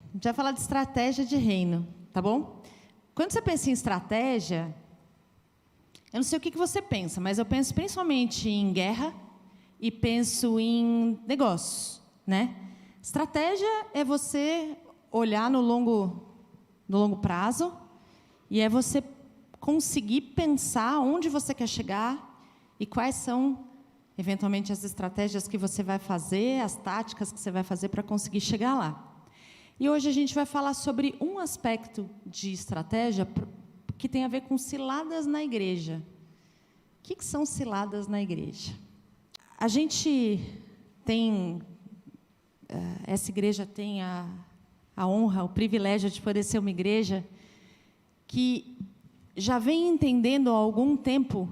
A gente vai falar de estratégia de reino, tá bom? Quando você pensa em estratégia, eu não sei o que você pensa, mas eu penso principalmente em guerra e penso em negócios, né? Estratégia é você olhar no longo prazo e é você conseguir pensar onde você quer chegar e quais são, eventualmente, as estratégias que você vai fazer, as táticas que você vai fazer para conseguir chegar lá. E hoje a gente vai falar sobre um aspecto de estratégia que tem a ver com ciladas na igreja. O que são ciladas na igreja? A gente tem, essa igreja tem a honra, o privilégio de poder ser uma igreja que já vem entendendo há algum tempo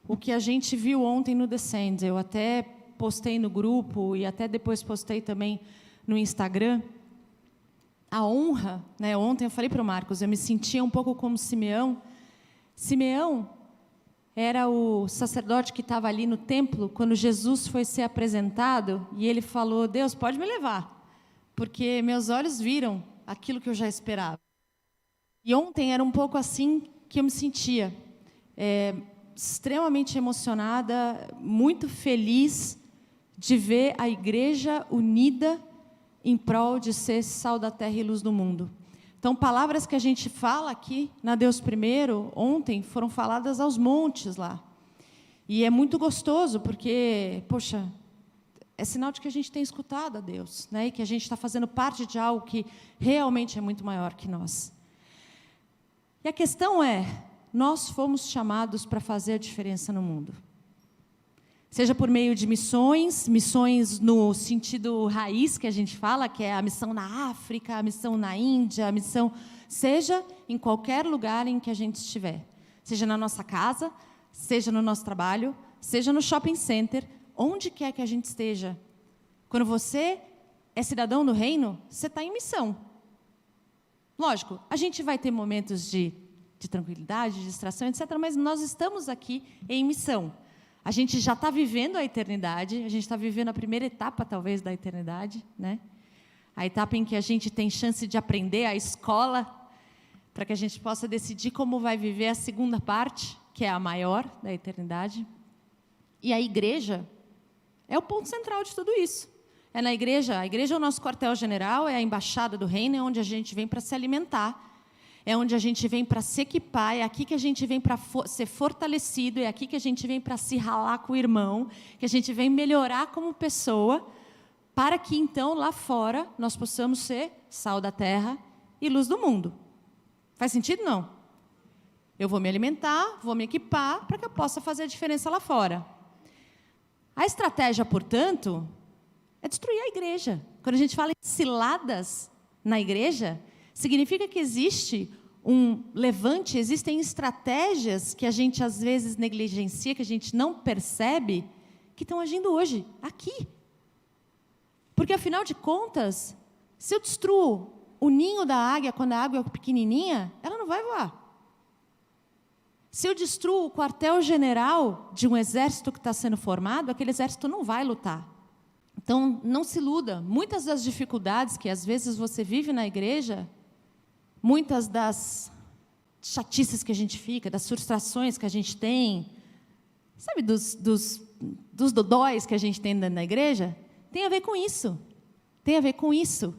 o que a gente viu ontem no Descend. Eu até postei no grupo e até depois postei também no Instagram. A honra, né? Ontem eu falei para o Marcos, eu me sentia um pouco como Simeão. Simeão era o sacerdote que estava ali no templo quando Jesus foi ser apresentado e ele falou: Deus, pode me levar, porque meus olhos viram aquilo que eu já esperava. E ontem era um pouco assim que eu me sentia, extremamente emocionada, muito feliz de ver a igreja unida em prol de ser sal da terra e luz do mundo. Então, palavras que a gente fala aqui na Deus Primeiro, ontem, foram faladas aos montes lá. E é muito gostoso, porque, poxa, é sinal de que a gente tem escutado a Deus, né? E que a gente está fazendo parte de algo que realmente é muito maior que nós. E a questão é, nós fomos chamados para fazer a diferença no mundo. Seja por meio de missões no sentido raiz que a gente fala, que é a missão na África, a missão na Índia, a missão, seja em qualquer lugar em que a gente estiver. Seja na nossa casa, seja no nosso trabalho, seja no shopping center, onde quer que a gente esteja. Quando você é cidadão do reino, você está em missão. Lógico, a gente vai ter momentos de tranquilidade, de distração, etc., mas nós estamos aqui em missão. A gente já está vivendo a eternidade, a gente está vivendo a primeira etapa, talvez, da eternidade, né? A etapa em que a gente tem chance de aprender a escola, para que a gente possa decidir como vai viver a segunda parte, que é a maior da eternidade. E a igreja é o ponto central de tudo isso. É na igreja, a igreja é o nosso quartel-general, é a embaixada do reino, é onde a gente vem para se alimentar, é onde a gente vem para se equipar, é aqui que a gente vem para ser fortalecido, é aqui que a gente vem para se ralar com o irmão, que a gente vem melhorar como pessoa, para que então lá fora nós possamos ser sal da terra e luz do mundo. Faz sentido? Não? Eu vou me alimentar, vou me equipar para que eu possa fazer a diferença lá fora. A estratégia, portanto, é destruir a igreja. Quando a gente fala em ciladas na igreja, significa que existe um levante, existem estratégias que a gente às vezes negligencia, que a gente não percebe, que estão agindo hoje, aqui. Porque, afinal de contas, se eu destruo o ninho da águia quando a águia é pequenininha, ela não vai voar. Se eu destruo o quartel-general de um exército que está sendo formado, aquele exército não vai lutar. Então, não se iluda. Muitas das dificuldades que às vezes você vive na igreja, muitas das chatices que a gente fica, das frustrações que a gente tem, sabe, dos dodóis que a gente tem dentro da igreja, tem a ver com isso. Tem a ver com isso.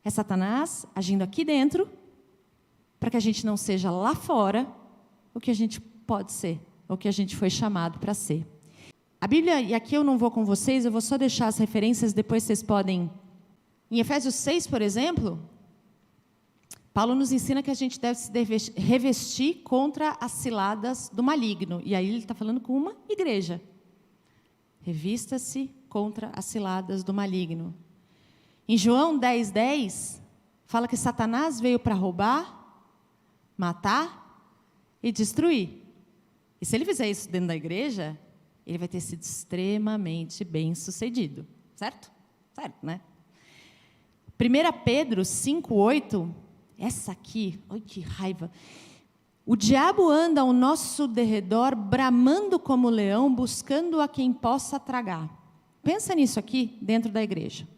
É Satanás agindo aqui dentro, para que a gente não seja lá fora o que a gente pode ser, o que a gente foi chamado para ser. A Bíblia, e aqui eu não vou com vocês, eu vou só deixar as referências, depois vocês podem... Em Efésios 6, por exemplo, Paulo nos ensina que a gente deve se revestir contra as ciladas do maligno. E aí ele está falando com uma igreja. Revista-se contra as ciladas do maligno. Em João 10:10, fala que Satanás veio para roubar, matar e destruir. E se ele fizer isso dentro da igreja, ele vai ter sido extremamente bem-sucedido. Certo? Certo, né? 1 Pedro 5:8, essa aqui, ai que raiva. O diabo anda ao nosso derredor, bramando como leão, buscando a quem possa tragar. Pensa nisso aqui, dentro da igreja.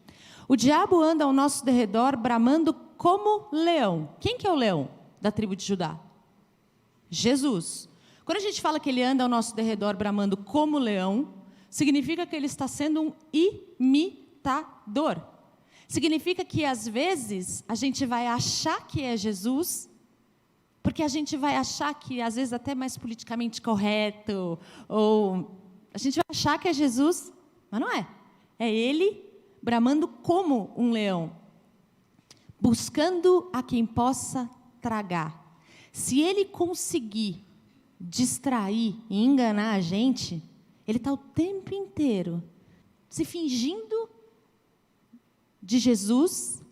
O diabo anda ao nosso derredor bramando como leão. Quem que é o leão da tribo de Judá? Jesus. Quando a gente fala que ele anda ao nosso derredor bramando como leão, significa que ele está sendo um imitador. Significa que às vezes a gente vai achar que é Jesus, porque a gente vai achar que às vezes até mais politicamente correto, ou a gente vai achar que é Jesus, mas não é. É ele bramando como um leão, buscando a quem possa tragar. Se ele conseguir distrair e enganar a gente, ele está o tempo inteiro se fingindo de Jesus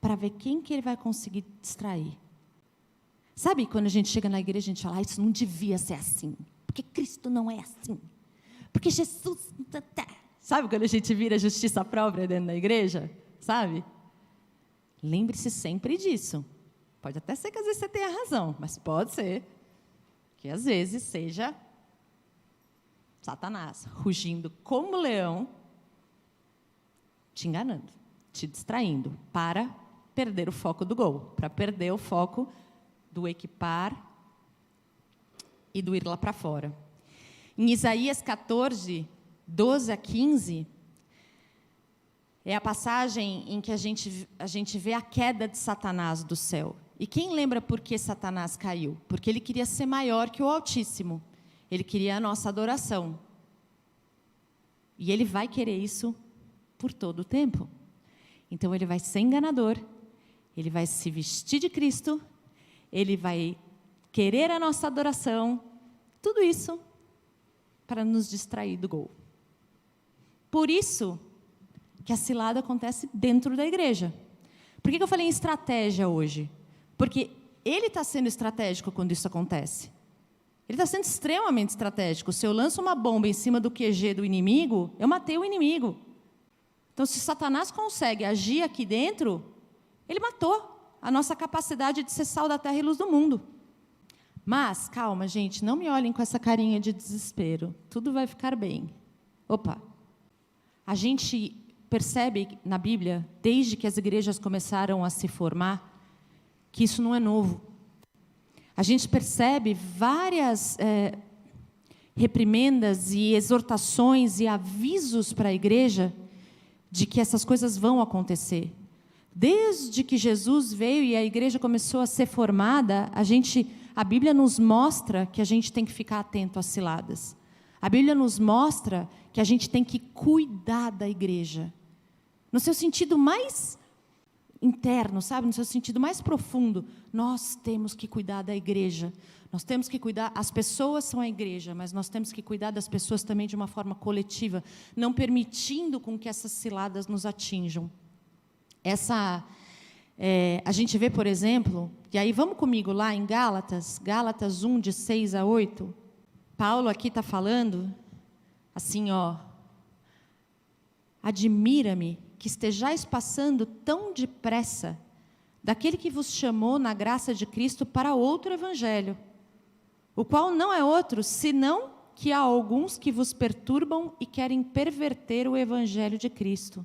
para ver quem que ele vai conseguir distrair. Sabe quando a gente chega na igreja a gente fala, isso não devia ser assim, porque Cristo não é assim, porque Jesus... Sabe quando a gente vira justiça própria dentro da igreja? Sabe? Lembre-se sempre disso. Pode até ser que às vezes você tenha razão, mas pode ser que às vezes seja Satanás rugindo como leão, te enganando, te distraindo, para perder o foco do gol, para perder o foco do equipar e do ir lá para fora. Em Isaías 14, 12 a 15, é a passagem em que a gente vê a queda de Satanás do céu. E quem lembra por que Satanás caiu? Porque ele queria ser maior que o Altíssimo. Ele queria a nossa adoração. E ele vai querer isso por todo o tempo. Então ele vai ser enganador, ele vai se vestir de Cristo, ele vai querer a nossa adoração, tudo isso para nos distrair do gol. Por isso que a cilada acontece dentro da igreja. Por que eu falei em estratégia hoje? Porque ele está sendo estratégico quando isso acontece. Ele está sendo extremamente estratégico. Se eu lanço uma bomba em cima do QG do inimigo, eu matei o inimigo. Então, se Satanás consegue agir aqui dentro, ele matou a nossa capacidade de ser sal da terra e luz do mundo. Mas, calma, gente, não me olhem com essa carinha de desespero. Tudo vai ficar bem. Opa! A gente percebe na Bíblia, desde que as igrejas começaram a se formar, que isso não é novo. A gente percebe várias reprimendas e exortações e avisos para a igreja de que essas coisas vão acontecer. Desde que Jesus veio e a igreja começou a ser formada, a Bíblia nos mostra que a gente tem que ficar atento às ciladas. A Bíblia nos mostra que a gente tem que cuidar da igreja. No seu sentido mais interno, sabe? No seu sentido mais profundo, nós temos que cuidar da igreja. Nós temos que cuidar, as pessoas são a igreja, mas nós temos que cuidar das pessoas também de uma forma coletiva, não permitindo com que essas ciladas nos atinjam. A gente vê, por exemplo, e aí vamos comigo lá em Gálatas 1, de 6 a 8, Paulo aqui está falando, assim, admira-me que estejais passando tão depressa daquele que vos chamou na graça de Cristo para outro evangelho, o qual não é outro, senão que há alguns que vos perturbam e querem perverter o evangelho de Cristo.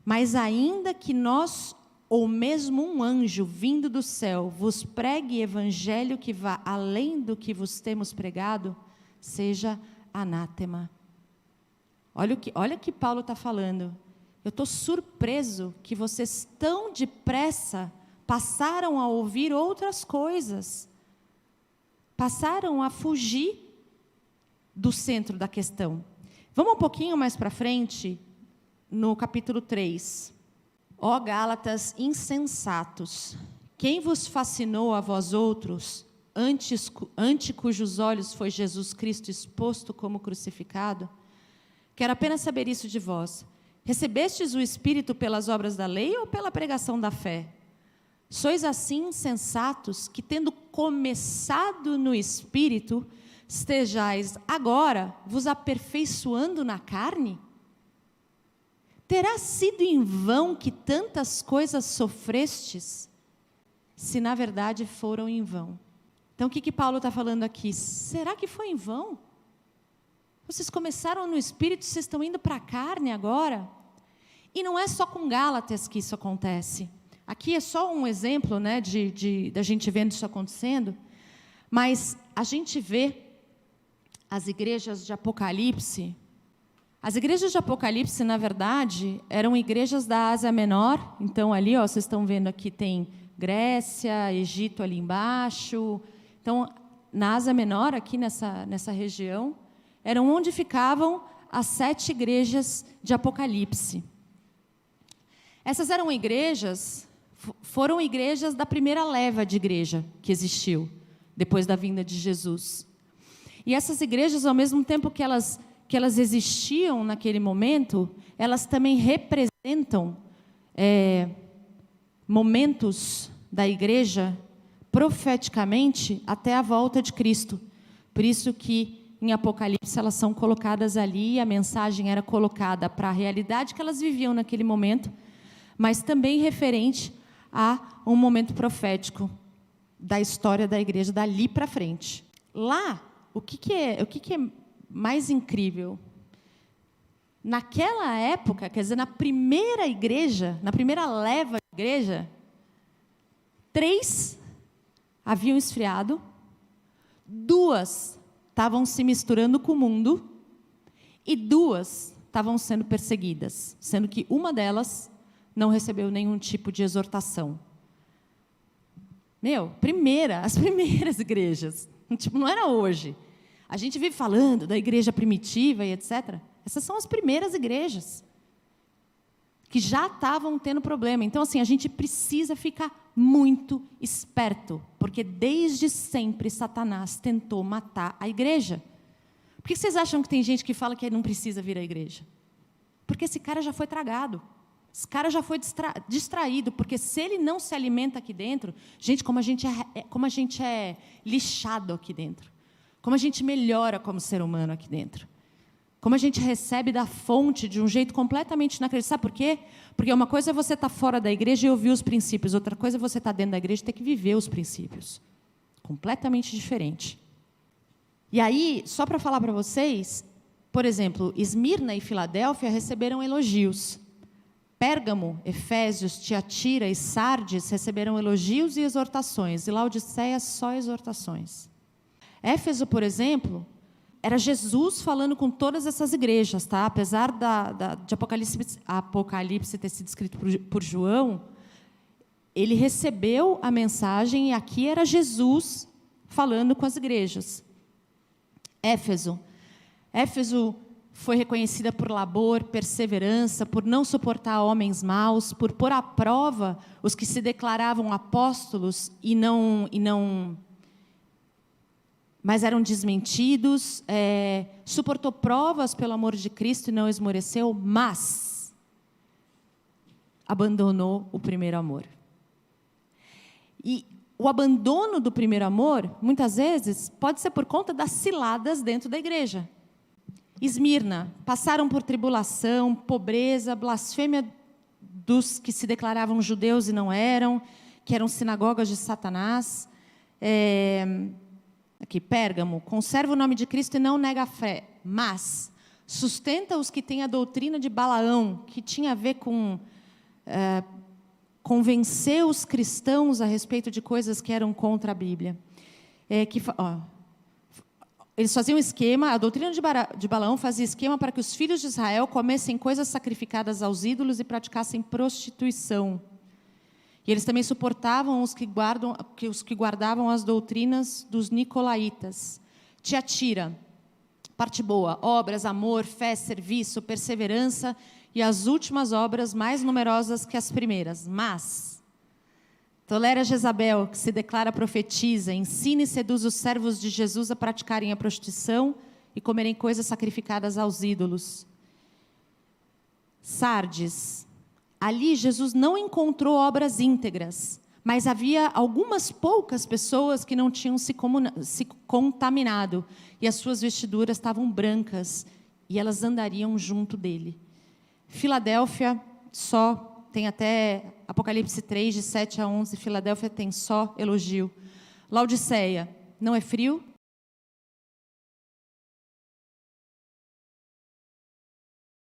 Mas ainda que nós, ou mesmo um anjo vindo do céu, vos pregue evangelho que vá além do que vos temos pregado, seja anátema. Olha o que Paulo está falando. Eu estou surpreso que vocês tão depressa passaram a ouvir outras coisas. Passaram a fugir do centro da questão. Vamos um pouquinho mais para frente, no capítulo 3. Ó Gálatas insensatos, quem vos fascinou a vós outros, ante cujos olhos foi Jesus Cristo exposto como crucificado? Quero apenas saber isso de vós. Recebestes o Espírito pelas obras da lei ou pela pregação da fé? Sois assim insensatos que, tendo começado no Espírito, estejais agora vos aperfeiçoando na carne? Terá sido em vão que tantas coisas sofrestes, se na verdade foram em vão? Então, o que Paulo está falando aqui? Será que foi em vão? Vocês começaram no Espírito, vocês estão indo para a carne agora? E não é só com Gálatas que isso acontece. Aqui é só um exemplo, né, da gente vendo isso acontecendo, mas a gente vê as igrejas de Apocalipse. As igrejas de Apocalipse, na verdade, eram igrejas da Ásia Menor. Então, ali, ó, vocês estão vendo aqui, tem Grécia, Egito ali embaixo. Então, na Ásia Menor, aqui nessa região, eram onde ficavam as 7 igrejas de Apocalipse. Essas eram igrejas, foram igrejas da primeira leva de igreja que existiu, depois da vinda de Jesus. E essas igrejas, ao mesmo tempo que elas existiam naquele momento, elas também representam momentos da igreja, profeticamente, até a volta de Cristo. Por isso que, em Apocalipse, elas são colocadas ali, e a mensagem era colocada para a realidade que elas viviam naquele momento, mas também referente a um momento profético da história da igreja dali para frente. Lá, o que é mais incrível? Naquela época, quer dizer, na primeira igreja, na primeira leva de igreja, 3 haviam esfriado, 2 estavam se misturando com o mundo e 2 estavam sendo perseguidas, sendo que uma delas não recebeu nenhum tipo de exortação. As primeiras igrejas, tipo, não era hoje. A gente vive falando da igreja primitiva e etc. Essas são as primeiras igrejas que já estavam tendo problema. Então, assim, a gente precisa ficar muito esperto, porque desde sempre Satanás tentou matar a igreja. Por que vocês acham que tem gente que fala que não precisa vir à igreja? Porque esse cara já foi tragado. Esse cara já foi distraído, porque se ele não se alimenta aqui dentro, gente, como a gente é lixado aqui dentro. Como a gente melhora como ser humano aqui dentro. Como a gente recebe da fonte de um jeito completamente inacreditável. Sabe por quê? Porque uma coisa é você estar fora da igreja e ouvir os princípios. Outra coisa é você estar dentro da igreja e ter que viver os princípios. Completamente diferente. E aí, só para falar para vocês, por exemplo, Esmirna e Filadélfia receberam elogios. Pérgamo, Efésios, Tiatira e Sardes receberam elogios e exortações. E Laodiceia, só exortações. Éfeso, por exemplo, era Jesus falando com todas essas igrejas, tá? Apesar de Apocalipse ter sido escrito por João, ele recebeu a mensagem e aqui era Jesus falando com as igrejas. Éfeso foi reconhecida por labor, perseverança, por não suportar homens maus, por pôr à prova os que se declaravam apóstolos mas eram desmentidos, suportou provas pelo amor de Cristo e não esmoreceu, mas abandonou o primeiro amor. E o abandono do primeiro amor, muitas vezes, pode ser por conta das ciladas dentro da igreja. Esmirna, passaram por tribulação, pobreza, blasfêmia dos que se declaravam judeus e não eram, que eram sinagogas de Satanás. Aqui, Pérgamo, conserva o nome de Cristo e não nega a fé, mas sustenta os que têm a doutrina de Balaão, que tinha a ver com convencer os cristãos a respeito de coisas que eram contra a Bíblia. Eles faziam esquema, a doutrina de Balaão fazia esquema para que os filhos de Israel comessem coisas sacrificadas aos ídolos e praticassem prostituição. E eles também suportavam os que guardavam as doutrinas dos nicolaítas. Tiatira, parte boa, obras, amor, fé, serviço, perseverança e as últimas obras mais numerosas que as primeiras. Mas tolera Jezabel, que se declara profetiza, ensina e seduz os servos de Jesus a praticarem a prostituição e comerem coisas sacrificadas aos ídolos. Sardes, ali Jesus não encontrou obras íntegras, mas havia algumas poucas pessoas que não tinham se contaminado, e as suas vestiduras estavam brancas, e elas andariam junto dele. Filadélfia, só, tem até Apocalipse 3, de 7 a 11, Filadélfia tem só elogio. Laodiceia, não é frio,